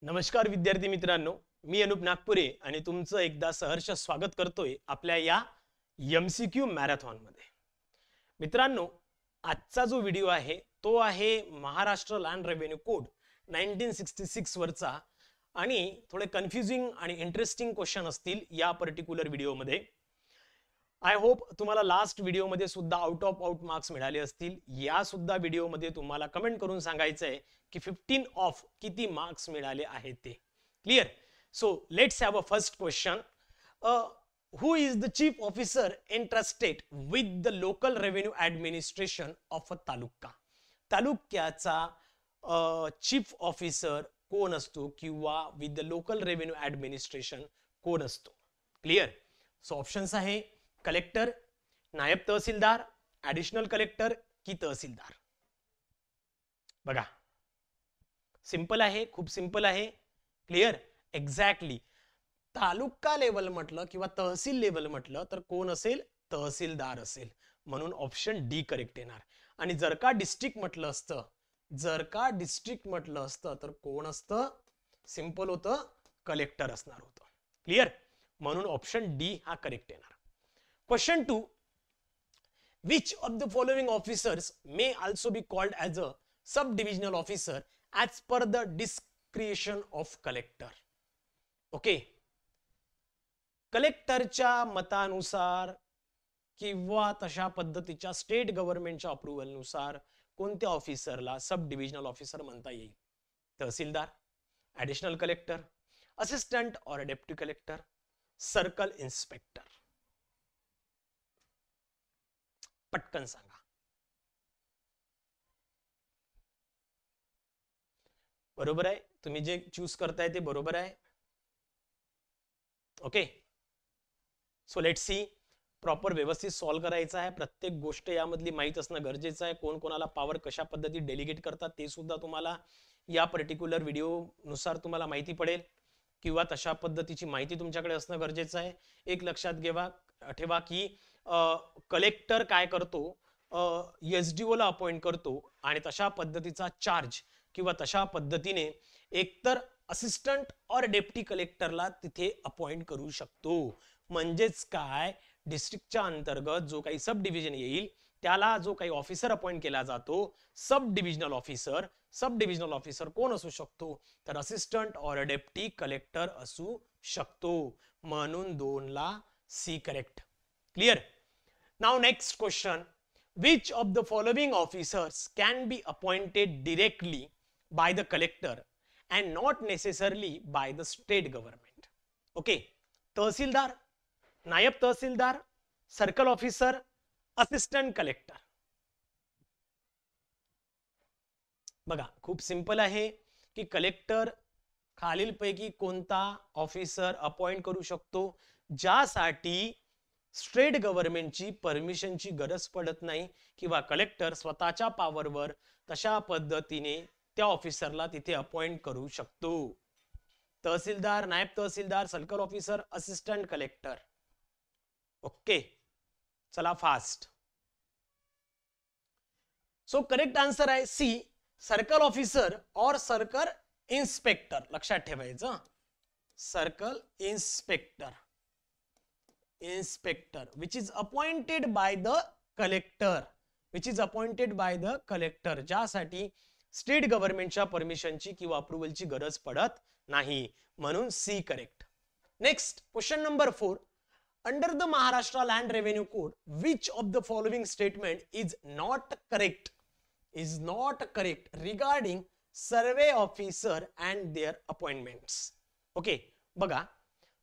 नमस्कार विद्यार्थी मित्रांनो, मी अनुप नागपुरे आणि तुमचं एकदा सहर्ष स्वागत करतोय आपल्या या MCQ मॅरेथॉन मध्ये. मित्रांनो, आजचा जो व्हिडिओ आहे तो आहे महाराष्ट्र लँड रेव्हेन्यू कोड 1966 वरचा आणि थोडे कन्फ्युजिंग आणि इंटरेस्टिंग क्वेश्चन असतील या पर्टिक्युलर व्हिडिओमध्ये. आय होप तुम्हाला लास्ट व्हिडिओमध्ये सुद्धा आउट मार्क्स मिळाले असतील. या सुद्धा व्हिडिओमध्ये तुम्हाला कमेंट करून सांगायचं आहे की 15 ऑफ किती मार्क्स मिळाले आहेत ते. Clear? So let's have a first question. who is the chief officer entrusted with the local revenue administration of a तालुका? तालुक्याचा चीफ ऑफिसर कोण असतो किंवा with the local revenue administration कोण असतो? क्लियर? सो ऑप्शन्स आहे कलेक्टर, नायब तहसीलदार, additional collector की तहसीलदार. बघा, सिंपल आहे, खूप सिंपल आहे. क्लियर? एक्झॅक्टली तालुका लेवल म्हटलं किंवा तहसील लेवल म्हटलं तर कोण असेल? तहसीलदार असेल. म्हणून ऑप्शन डी करेक्ट येणार. आणि जर का डिस्ट्रिक्ट म्हटलं असतं तर कोण असतं? सिंपल होतं, कलेक्टर असणार होतं. क्लियर? म्हणून ऑप्शन डी हा करेक्ट येणार. Question 2. Which of the following officers may also be called as a sub-divisional officer as per the discretion of collector? Okay, कलेक्टरच्या मतानुसार किंवा तशा पद्धतीच्या स्टेट गव्हर्नमेंटच्या अप्रुव्हल नुसार कोणत्या ऑफिसरला सब डिव्हिजनल ऑफिसर म्हणता येईल? तहसीलदार, ऍडिशनल कलेक्टर, असिस्टंट और डेप्टी कलेक्टर, सर्कल इन्स्पेक्टर. पटकन सांगा. बरोबर आहे, तुम्ही जे चूज करताय ते बरोबर आहे. Okay, so let's see. Proper व्यवस्थित सॉल्व करायचं आहे. प्रत्येक गोष्ट यामधली माहित असणं गरजेचं आहे. कोण कोणाला पॉवर कशा पद्धतीत डेलिगेट करतात ते सुद्धा तुम्हाला या पर्टिक्युलर व्हिडिओ नुसार तुम्हाला माहिती पडेल किंवा तशा पद्धतीची माहिती तुमच्याकडे असणं गरजेचं आहे. एक लक्षात ठेवा की कलेक्टर काय करतो? SDO ला अपॉइंट करतो आणि तशा पद्धतीचा चार्ज किंवा तशा पद्धतीने एकतर असिस्टंट और डेप्टी कलेक्टरला तिथे अपॉइंट करू शकतो. म्हणजेच काय, डिस्ट्रिक्टच्या अंतर्गत जो काही सब डिव्हिजन येईल त्याला जो काही ऑफिसर अपॉइंट केला जातो, सब डिव्हिजनल ऑफिसर कोण असू शकतो? तर असिस्टंट और डेप्टी कलेक्टर असू शकतो. म्हणून 2 ला C correct. Clear? Now next question. Which of the following officers can be appointed directly by the collector and not necessarily by the state government? Okay, tehsildar, naib tehsildar, circle officer, assistant collector. बघा, खूप simple आहे की collector खालीलपैकी कोणता officer appoint करू शकतो ज्यासाठी state गव्हर्नमेंटची परमिशनची गरज पडत नाही किंवा कलेक्टर स्वतःच्या पॉवरवर तशा पद्धतीने त्या ऑफिसरला तिथे अपॉइंट करू शकतो. Tehsildar, naib tehsildar, circle officer, assistant collector. Okay, चला फास्ट. सो करेक्ट आन्सर आहे सी, सर्कल ऑफिसर और सर्कल इन्स्पेक्टर. लक्षात ठेवायचं, circle inspector which is appointed by the collector, ज्यासाठी स्टेट गव्हर्नमेंटच्या परमिशनची किंवा अप्रुव्हलची गरज पडत नाही. म्हणून C correct. Next question number 4. Under the Maharashtra land revenue code which of the following statement is not correct regarding survey officer and their appointments? Okay, बघा,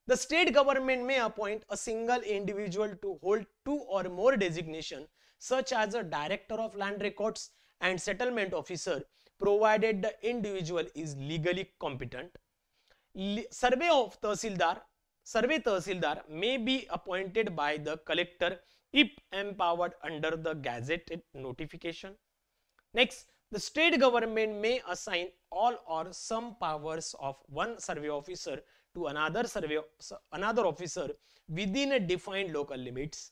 the state government may appoint a single individual to hold 2 or more designation such as a director of land records and settlement officer provided the individual is legally competent. Survey Tahsildar may be appointed by the collector if empowered under the gazetted notification. Next, the state government may assign all or some powers of one survey officer to another officer within a defined local limits.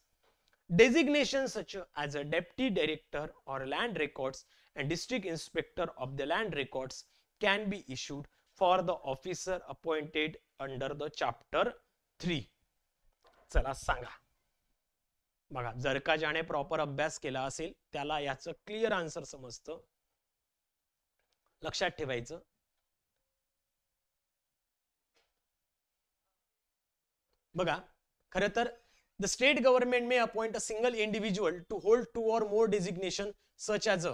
Designations such as a deputy director or land records and district inspector of the land records can be issued for the officer appointed under the chapter 3. चला सांगा. बघा, जर का ज्याने proper अभ्यास केला असेल त्याला याचं क्लिअर आन्सर समजतं. लक्षात ठेवायचं. बघा, खरं तर the state government may appoint a single individual to hold 2 or more designation such as a,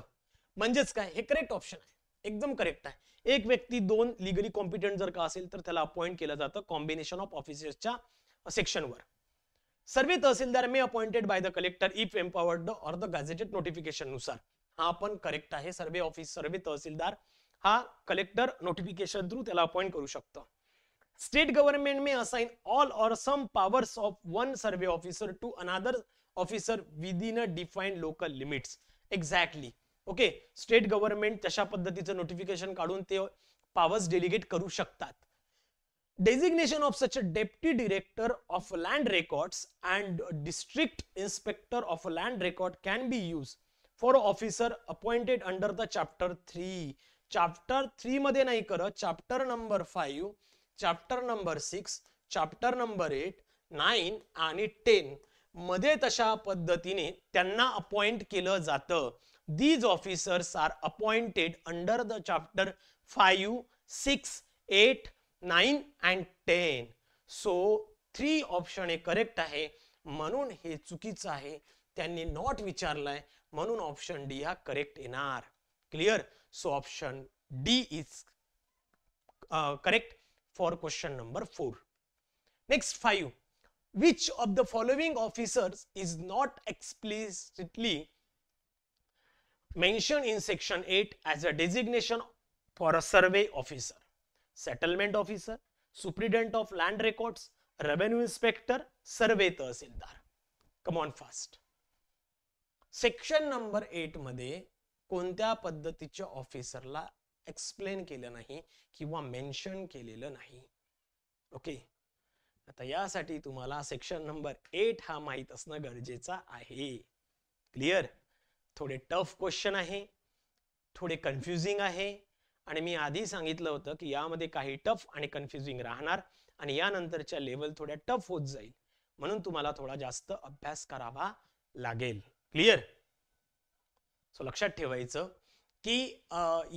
म्हणजेच काय, हे करेक्ट ऑप्शन आहे, एकदम करेक्ट आहे. एक व्यक्ती 2 लिगली कॉम्पिटंट जर का असेल तर त्याला अपॉइंट केलं जातं कॉम्बिनेशन ऑफ ऑफिसर्सच्या सेक्शनवर. Survey tehsildar may appointed by the collector if empowered or the gazetted notification नुसार. हा पण करेक्ट आहे. सर्वे तहसीलदार हा कलेक्टर नोटिफिकेशन थ्रू त्याला अपॉइंट करू शकतो. State government may assign all or some powers of one survey officer to another officer within a defined local limits. Exactly. Okay. State government तशा पद्धतीचं नोटिफिकेशन काढून ते powers delegate करू शकतात. Designation of such a deputy director of land records and district inspector of land record can be used for an officer appointed under the chapter 3. chapter 3 मध्ये नाही करत, chapter number 5, chapter number 6, chapter number 8, 9 आणि 10 मध्ये तशा पद्धतीने त्यांना appoint केलं जातं. These officers are appointed under the chapter 5, 6, 8, 9 and 10. So 3 option हे करेक्ट आहे, म्हणून हे चुकीचं आहे. त्यांनी नॉट विचारलाय म्हणून ऑप्शन डी हा करेक्ट येणार. Clear. So option D is correct for question number 4. Next 5. Which of the following officers is not explicitly mentioned in section 8 as a designation for a survey officer? Settlement officer, superintendent of land records, revenue inspector, survey tehsildar. Come on fast. Section number 8 मध्ये कोणत्या पद्धतीच्या ऑफिसरला explain केलं नाही किंवा mention केलेलं नाही. Okay. आता यासाठी तुम्हाला सेक्शन नंबर 8 हा माहित असणं गरजेचं आहे. क्लिअर. थोडे टफ क्वेश्चन आहे, थोडे कन्फ्युजिंग आहे, आणि मी आधी सांगितलं होतं की यामध्ये काही टफ आणि कन्फ्युजिंग राहणार आणि यानंतरच्या लेवल थोड्या टफ होत जाईल, म्हणून तुम्हाला थोडा जास्त अभ्यास करावा लागेल. क्लिअर. सो लक्षात ठेवायचं की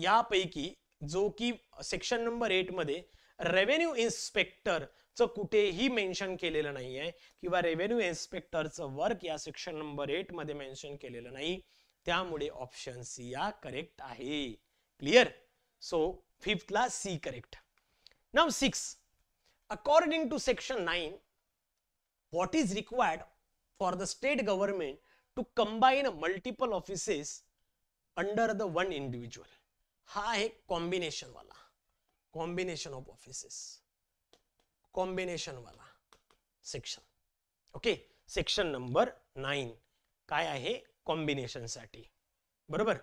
यापैकी जो की सेक्शन नंबर 8 मध्ये रेव्हेन्यू इन्स्पेक्टरचं कुठेही मेन्शन केलेलं नाहीये किंवा रेव्हेन्यू इन्स्पेक्टरचं वर्क या सेक्शन नंबर 8 मध्ये मेन्शन केलेलं नाही, त्यामुळे ऑप्शन सी या करेक्ट आहे. क्लिअर. सो 5th ला C correct. Now 6. According to section 9, what is required for the state government to combine multiple offices under the one individual? हा आहे कॉम्बिनेशन वाला, कॉम्बिनेशन ऑफ ऑफिसेस, कॉम्बिनेशन वाला section. Okay. Section number 9 काय आहे? Combination साठी. बरोबर.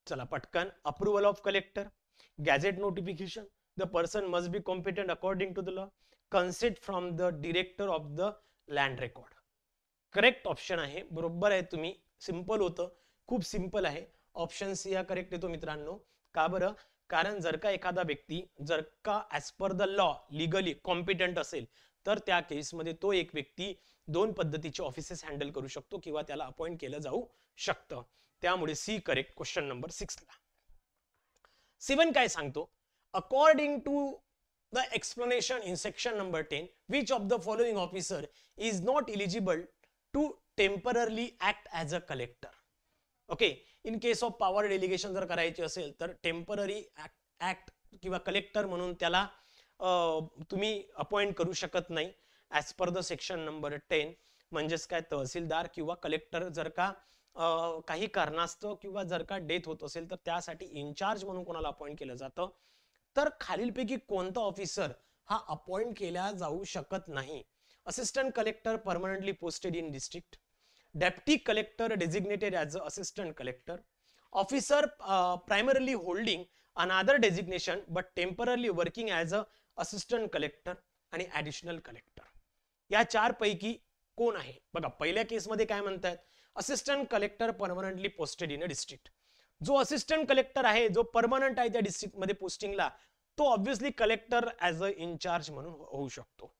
चला पटकन. Approval of collector, gazette notification, the person must be competent according to the law, consent from the director of the land record. Correct option आहे. बरोबर आहे तुम्ही. सिंपल होतं, खूप सिंपल आहे. ऑप्शन सी हा करेक्ट येतो मित्रांनो. का बरं? कारण जर का एखादा व्यक्ती जर का as per the law legally competent असेल तर त्या केसमध्ये तो एक व्यक्ती 2 पद्धतीचे ऑफिसेस हँडल करू शकतो किंवा त्याला अपॉइंट केलं जाऊ शकतं. त्यामुळे सी करेक्ट क्वेश्चन नंबर 6 ला. 7 काय सांगतो? According to the explanation in section number 10, which of the following officer is not eligible to temporarily act as a collector? Okay. In case of power delegation जर करायची असेल तर temporary act किंवा collector म्हणून त्याला तुम्ही अपॉइंट करू शकत नाही as per the section number 10. म्हणजेच काय, तहसीलदार किंवा कलेक्टर जर का काही कारणास्तव किंवा जर का डेथ होत असेल तर त्यासाठी इन्चार्ज म्हणून कोणाला अपॉइंट केलं जातं, तर खालीलपैकी कोणता ऑफिसर हा अपॉइंट केला जाऊ शकत नाही? Assistant collector permanently posted in district, deputy collector designated as a assistant collector, officer primarily holding another designation but temporarily working as a assistant collector आणि ऍडिशनल कलेक्टर. या 4 पैकी कोण आहे? बघा, पहिल्या केसमध्ये काय म्हणतात? Assistant collector permanently posted in a district. जो असिस्टंट कलेक्टर आहे, जो परमनंट आहे त्या डिस्ट्रिक्ट मध्ये पोस्टिंगला, तो obviously collector as a in charge म्हणून होऊ शकतो.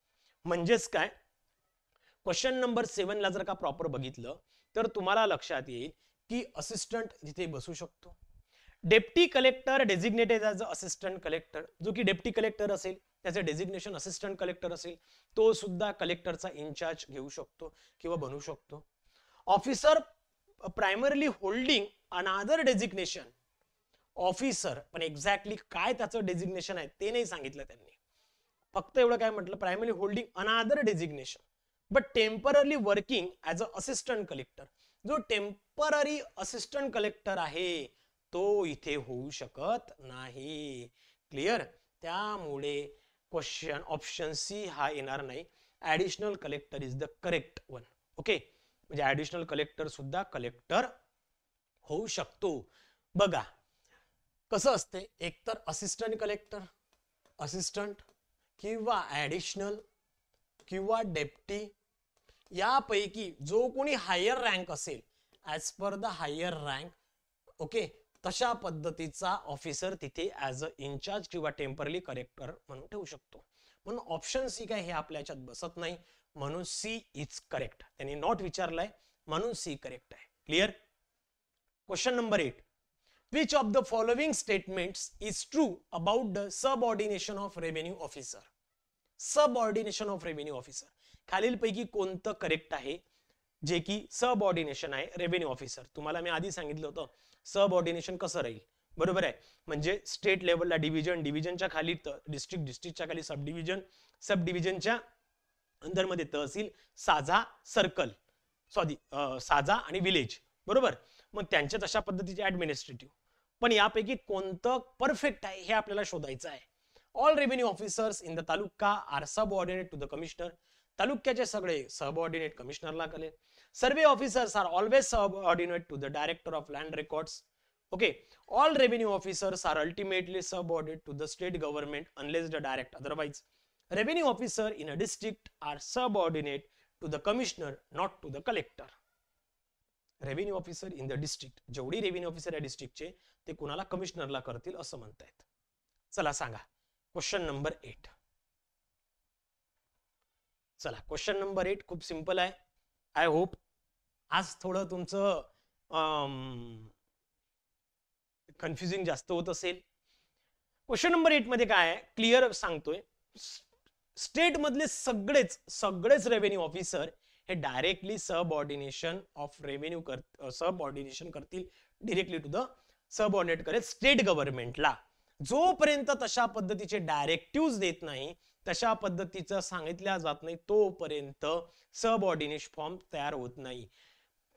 म्हणजेच काय, क्वेश्चन नंबर 7 ला जर का प्रॉपर बघितलं तर तुम्हाला लक्षात येईल की असिस्टंट तिथे बसू शकतो. Deputy collector designated as a assistant collector, जो की डेप्टी कलेक्टर असेल त्याचे डेझिग्नेशन असिस्टंट कलेक्टर असेल, तो सुद्धा कलेक्टरचा इन्चार्ज घेऊ शकतो किंवा बनू शकतो. ऑफिसर प्रायमरली होल्डिंग अनादर डेझिग्नेशन, ऑफिसर पण एक्झॅक्टली काय त्याचं डेझिग्नेशन आहे ते नाही सांगितलं त्यांनी, फक्त एवढं काय म्हटलं, प्रायमरली होल्डिंग अनादर designation but temporary working as a assistant collector. जो टेम्पररी असिस्टंट कलेक्टर आहे तो इथे होऊ शकत नाही. क्लिअर? त्यामुळे क्वेश्चन ऑप्शन सी हा येणार नाही. Additional collector is the correct one. Okay, म्हणजे ऍडिशनल कलेक्टर सुद्धा कलेक्टर होऊ शकतो. बघा कसं असते, एकतर असिस्टंट कलेक्टर, असिस्टंट किंवा ऍडिशनल किंवा डेप्टी, यापैकी जो कोणी हायर रँक असेल as per the higher rank, okay, तशा पद्धतीचा ऑफिसर तिथे ऍज अ इन्चार्ज किंवा टेम्पररी कलेक्टर म्हणून ठेवू शकतो. म्हणून ऑप्शन सी काय हे आपल्या याच्यात बसत नाही, म्हणून सी इज करेक्ट. त्यांनी नॉट विचारलाय म्हणून सी करेक्ट आहे. Clear? Question number 8, which of the following statements is true about the subordination of revenue officer. Subordination of revenue officer, खालीलपैकी कोणतं करेक्ट आहे जे की सबऑर्डिनेशन आहे रेव्हेन्यू ऑफिसर. तुम्हाला मी आधी सांगितलं होतं सबऑर्डिनेशन कसं राहील, बरोबर आहे, म्हणजे स्टेट लेवलला डिव्हिजन, डिव्हिजनच्या खाली डिस्ट्रिक्ट, डिस्ट्रिक्टच्या खाली सब डिव्हिजन, सब डिव्हिजनच्या अंदरमध्ये तहसील, साझा, सर्कल, साझा आणि विलेज, बरोबर. मग त्यांच्या तशा पद्धतीचे ऍडमिनिस्ट्रेटिव्ह. पण यापैकी कोणतं परफेक्ट आहे हे आपल्याला शोधायचं आहे. All revenue officers in the taluka are subordinate to the commissioner. तालुक्याचे सगळे सबऑर्डिनेट कमिशनरला करेल. Survey officers are always subordinate to the director of land records. Okay, all revenue officers are ultimately subordinate to the state government unless the direct otherwise. Revenue officer in a district are subordinate to the commissioner not to the collector. Revenue officer in the district, जेवढी revenue officer आहे डिस्ट्रिक्टचे ते कोणाला, कमिशनरला करतील असं म्हणतायत. चला सांगा question number 8. चला क्वेश्चन नंबर 8 खूप सिंपल आहे. आय होप आज थोडं तुमचं कन्फ्युजिंग जास्त होत असेल. क्वेश्चन नंबर 8 मध्ये काय आहे, क्लिअर सांगतोय, स्टेट मधले सगळेच रेव्हेन्यू ऑफिसर हे directly subordination of revenue subordination करतील डिरेक्टली टू द सबऑर्डिनेट करेल स्टेट गव्हर्नमेंटला. जोपर्यंत तशा पद्धतीचे डायरेक्टिव्ह देत नाही, तशा पद्धतीचं सांगितल्या जात नाही, तोपर्यंत सबऑर्डिनेशन फॉर्म तयार होत नाही.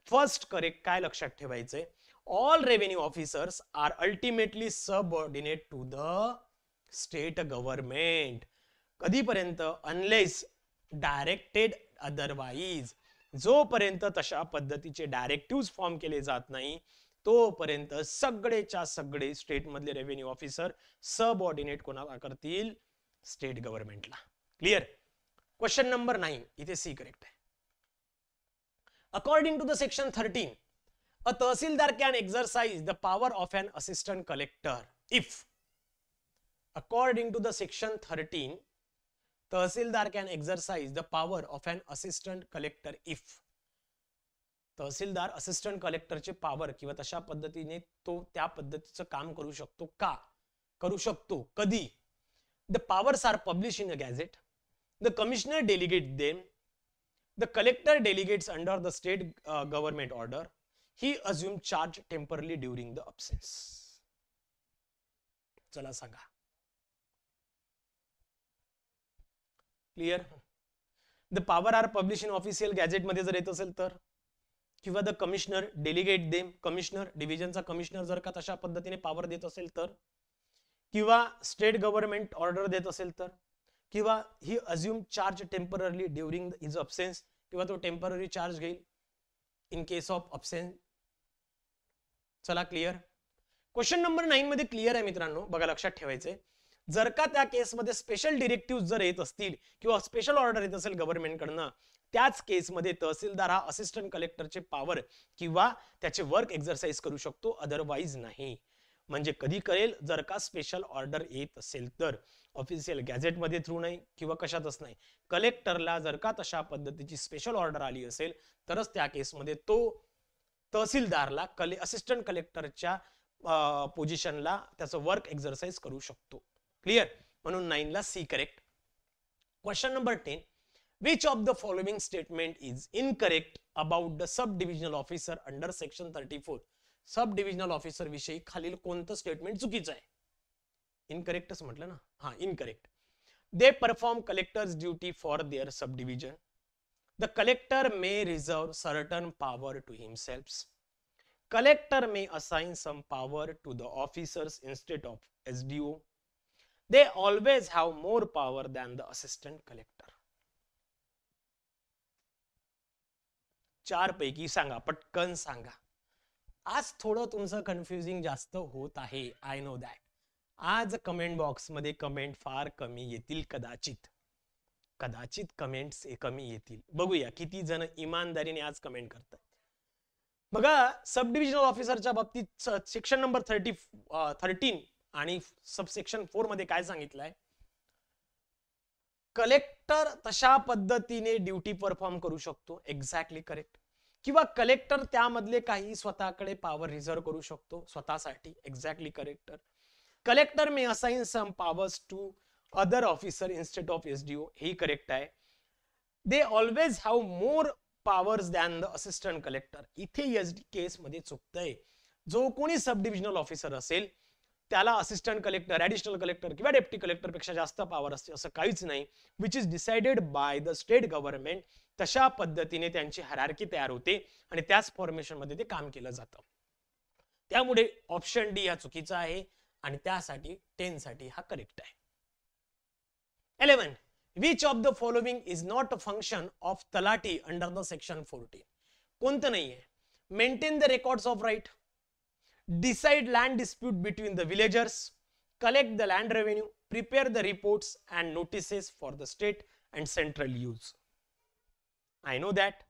फर्स्ट करेक्ट काय लक्षात ठेवायचंय, all revenue officers are ultimately subordinate to the state government. कधीपर्यंत, अनलेस डायरेक्टेड अदरवाइज. जोपर्यंत तशा पद्धतीचे डायरेक्टिव्ह फॉर्म केले जात नाही तोपर्यंत सगळेच्या सगळे स्टेट मधले रेव्हेन्यू ऑफिसर सबऑर्डिनेट कोणाला करतील, स्टेट गव्हर्नमेंटला. क्लिअर? क्वेश्चन नंबर 9 इथे सी करेक्ट आहे. According to the section 13, a tahsildar can exercise the power of an assistant collector if, according to the section 13, tahsildar can exercise the power of an assistant collector if, tahsildar assistant कलेक्टरचे power किंवा तशा पद्धतीने तो त्या पद्धतीचं काम करू शकतो का, करू शकतो कधी. The powers are publish in a gazette, the commissioner delegate them, the collector delegates under the state government order, he assume charge temporarily during the absence. चला सांगा. Clear? The power are publish in official gazette मध्ये जर येत असेल तर, किंवा the commissioner delegate them, commissioner डिव्हिजनचा commissioner जर का तशा पद्धतीने पॉवर देत असेल तर, किंवा स्टेट गव्हर्नमेंट ऑर्डर देत असेल तर, किंवा he assume charge temporary during his absence, किंवा तो टेम्पररी चार्ज घेईल इन केस ऑफ अब्सेन्स. चला क्लिअर? क्वेश्चन नंबर 9 मध्ये क्लिअर आहे मित्रांनो, बघा लक्षात ठेवायचंय. जर का त्या केसमध्ये स्पेशल डिरेक्टिव्ह जर येत असतील किंवा स्पेशल ऑर्डर येत असेल गव्हर्नमेंटकडनं, त्याच केसमध्ये तहसीलदार हा असिस्टंट कलेक्टरचे पॉवर किंवा त्याचे वर्क एक्झरसाइज करू शकतो, अदरवाईज नाही. म्हणजे कधी करेल, जर का स्पेशल ऑर्डर येत असेल तर, ऑफिशियल गॅझेटमध्ये थ्रू नाही किंवा कशातच नाही. कलेक्टरला जर का तशा पद्धतीची स्पेशल ऑर्डर आली असेल तरच त्या केसमध्ये तो तहसीलदारला असिस्टंट कलेक्टरच्या पोझिशनला त्याचं वर्क एक्झरसाइज करू शकतो. क्लिअर? म्हणून 9 ला C correct. Question number 10. Which of the following statement is incorrect about the sub-divisional officer under section 34? Sub divisional officer विषयी खालील कोणतं स्टेटमेंट चुकीचं आहे? इनकरेक्टच म्हटलं ना. हा, incorrect. They perform collectors duty for their sub division. The collector may reserve certain power to himself. Collector may assign some power to the officers instead of SDO. They always have more power than the assistant collector. चार पैकी सांगा, पटकन सांगा. आज थोडं तुमचं confusing जास्त होत आहे, आय नो दॅट. आज कमेंट बॉक्स मध्ये कमेंट फार कमी येतील, कदाचित कमेंट्स कमी येतील. बघूया किती जण इमानदारीने आज कमेंट करतात. बघा, सब डिव्हिजनल ऑफिसरच्या बाबतीत सेक्शन नंबर 13 आणि सबसेक्शन 4 मध्ये काय सांगितलंय? कलेक्टर तशा पद्धतीने ड्युटी परफॉर्म करू शकतो, एक्झॅक्टली करेक्ट. किंवा कलेक्टर त्यामधले काही स्वतःकडे पॉवर रिझर्व करू शकतो स्वतःसाठी, exactly correct. Collector may assign some powers to other officer instead of SDO, हे करेक्ट आहे. They always have more powers than the assistant collector, इथे SD केस मध्ये चुकतंय. जो कोणी सब डिव्हिजनल ऑफिसर असेल त्याला असिस्टंट कलेक्टर, ऍडिशनल कलेक्टर किंवा डेप्टी कलेक्टर पेक्षा जास्त पॉवर असते असं काहीच नाही. Which is decided by the state government. तशा पद्धतीने त्यांची हायरार्की तयार होते आणि त्याच फॉर्मेशन मध्ये ते काम केलं जातं. त्यामुळे ऑप्शन डी हा चुकीचा आहे आणि त्यासाठी 10 साठी हा करेक्ट आहे. 11. Which of the following is not a function of talathi under the section 14? कोणतं नाहीये? Maintain the records of right, decide land dispute between the villagers, collect the land revenue, prepare the reports and notices for the state and central use. I know that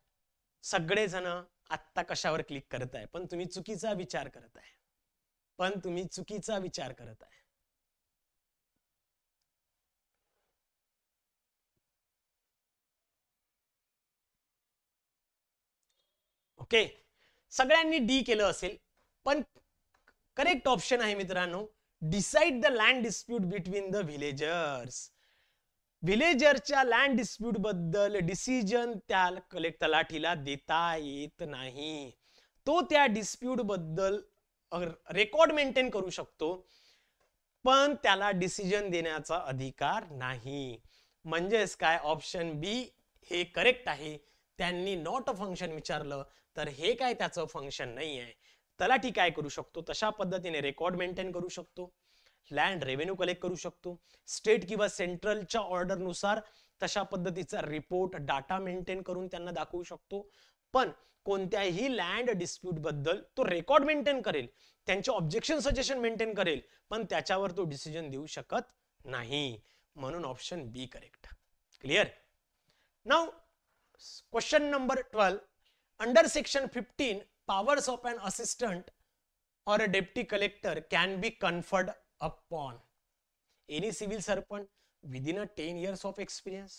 सगळे जण आत्ता कशावर click करत आहे, पण तुम्ही चुकीचा विचार करत आहे. ओके, सगळ्यांनी डी केलं असेल, पण करेक्ट ऑप्शन आहे मित्रांनो, decide the land dispute between the villagers. व्हिलेजरच्या लँड डिस्प्यूट बद्दल डिसिजन त्या तलाठीला देता येत नाही. तो त्या डिस्प्यूट बद्दल रेकॉर्ड मेंटेन करू शकतो, पण त्याला डिसिजन देण्याचा अधिकार नाही. म्हणजेच काय, ऑप्शन बी हे करेक्ट आहे. त्यांनी नॉट अ फंक्शन विचारलं तर हे काय त्याचं फंक्शन नाही आहे. तलाठी काय करू शकतो? तशा पद्धतीने रेकॉर्ड मेंटेन करू शकतो, लँड रेव्हेन्यू कलेक्ट करू शकतो, स्टेट किंवा सेंट्रलच्या ऑर्डर नुसार तशा पद्धतीचा रिपोर्ट डाटा मेंटेन करून त्यांना दाखवू शकतो. पण कोणत्याही लँड डिस्प्यूट बद्दल तो रेकॉर्ड मेंटेन करेल, त्यांचे ऑब्जेक्शन सजेशन मेंटेन करेल, पण त्याच्यावर तो डिसिजन देऊ शकत नाही. म्हणून option B correct. Clear? Now question number 12. Under section 15, powers of an assistant or a deputy collector can be conferred upon any civil servant within a 10 years of experience.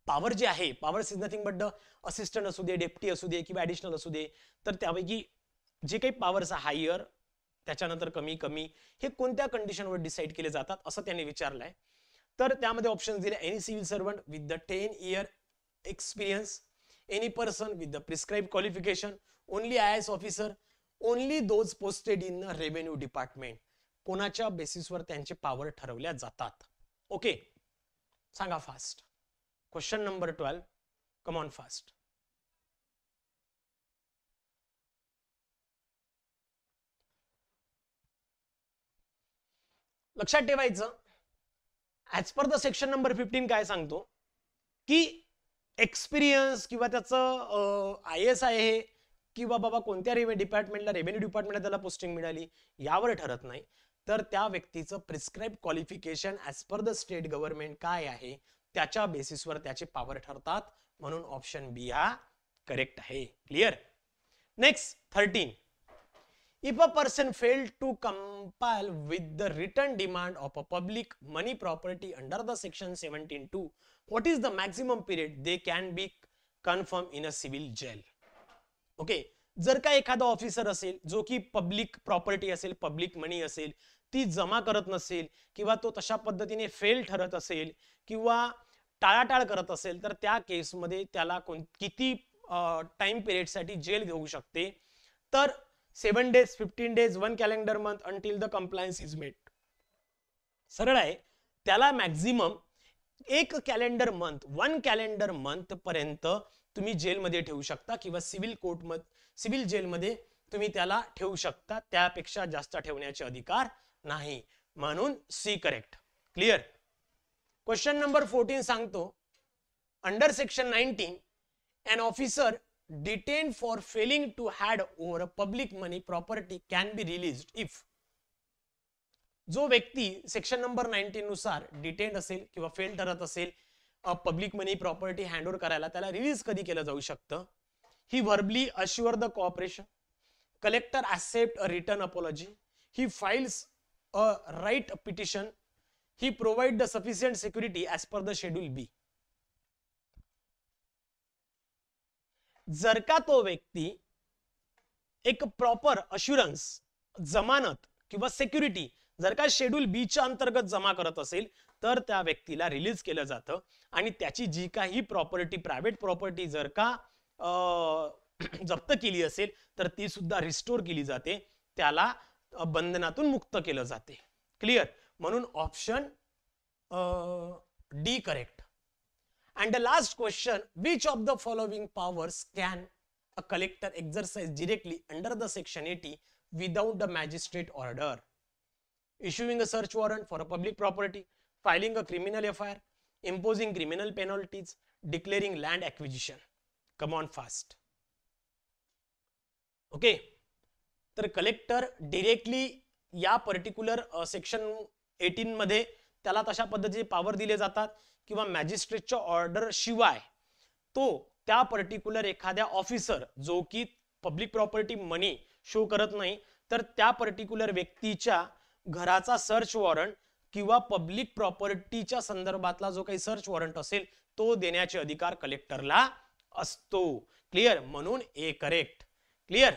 Power जे आहे, powers is nothing but the assistant असू दे, deputy असू दे किंवा additional असू दे, तर त्यापैकी जे काही पॉवर्स हायर त्याच्यानंतर कमी कमी हे कोणत्या कंडिशनवर डिसाइड केले जातात असं त्यांनी विचारलंय. तर त्यामध्ये ऑप्शन दिले, any civil servant with the 10 year experience, any person with the prescribed qualification, only IAS officer, only those posted in the revenue department. कोणाच्या बेसिसवर त्यांचे पॉवर ठरवल्या जातात. ओके, सांगा fast. Question number 12, come on fast. लक्षात ठेवायचं, as per the section number 15 काय सांगतो की एक्सपिरियन्स किंवा त्याचं IAS आहे किंवा बाबा कोणत्या डिपार्टमेंटला, रेव्हेन्यू डिपार्टमेंटला त्याला पोस्टिंग मिळाली यावर ठरत नाही, तर त्या व्यक्तीचं prescribe qualification as per the state government काय आहे त्याच्या बेसिसवर त्याचे पॉवर ठरतात. म्हणून ऑप्शन बी हा करेक्ट आहे. Clear. Next 13. If a person failed to comply with the written demand of a public money property under the section 17(2), what is the maximum period they can be confirmed in a civil jail? Okay, जर का एखादा officer असेल जो की public property असेल, public मनी असेल, ती जमा करत नसेल किंवा तो तशा पद्धतीने फेल ठरत असेल किंवा टाळाटाळ करत असेल, तर त्या केसमध्ये त्याला किती टाइम पिरियड साठी जेल घेऊ शकते? तर 7 days, 15 days, 1 calendar month until the compliance is made. सरळ आहे, त्याला maximum 1 calendar month, 1 calendar month पर्यंत तुम्ही जेलमध्ये ठेवू शकता किंवा सिव्हिल जेलमध्ये तुम्ही त्याला ठेवू शकता. त्यापेक्षा जास्त ठेवण्याचे अधिकार नाही. म्हणून C correct. Clear. Question number 14 सांगतो, under section 19 an officer detained for failing to hand over a public money property can be released if. जो व्यक्ती सेक्शन नंबर 19 नुसार डिटेन्ड असेल किंवा फेल ठरत असेल पब्लिक मनी प्रॉपर्टी हँडओव्हर करायला, त्याला रिलीज कधी केलं जाऊ शकतं? He verbally assure the cooperation, collector accept a return apology, he files a writ petition, he provide the sufficient security as per the schedule B. जर का तो व्यक्ती एक प्रॉपर अश्युरन्स, जमानत किंवा सिक्युरिटी जर का शेड्यूल बी च्या अंतर्गत जमा करत असेल, तर त्या व्यक्तीला रिलीज केलं जातं आणि त्याची जी काही प्रॉपर्टी, प्रायव्हेट प्रॉपर्टी जर का जप्त केली असेल, तर ती सुद्धा रिस्टोर केली जाते, त्याला बंधनातून मुक्त केलं जाते. क्लिअर. म्हणून option D correct. And the last question, which of the following powers can a collector exercise directly under the section 80 without the magistrate order? Issuing a search warrant for a public property, filing a criminal FIR, imposing criminal penalties, declaring land acquisition. Come on fast. Okay. तर collector directly या particular section 18 मध्ये त्याला तशा पद्धतीचे power दिले जातात किंवा मॅजिस्ट्रेटच्या order शिवाय तो त्या पर्टिक्युलर एखाद्या ऑफिसर जो की पब्लिक प्रॉपर्टी मनी शो करत नाही, तर त्या पर्टिक्युलर व्यक्तीच्या घराचा सर्च वॉरंट किंवा पब्लिक प्रॉपर्टीच्या संदर्भातला जो काही सर्च वॉरंट असेल तो देण्याचे अधिकार कलेक्टरला असतो. क्लिअर. म्हणून ए करेक्ट. क्लिअर.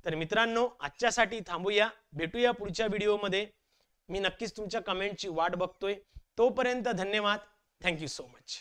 तर मित्रांनो, आजच्यासाठी थांबूया, भेटूया पुढच्या व्हिडिओमध्ये. मी नक्कीच तुमच्या कमेंटची वाट बघतोय. तोपर्यंत धन्यवाद. Thank you so much.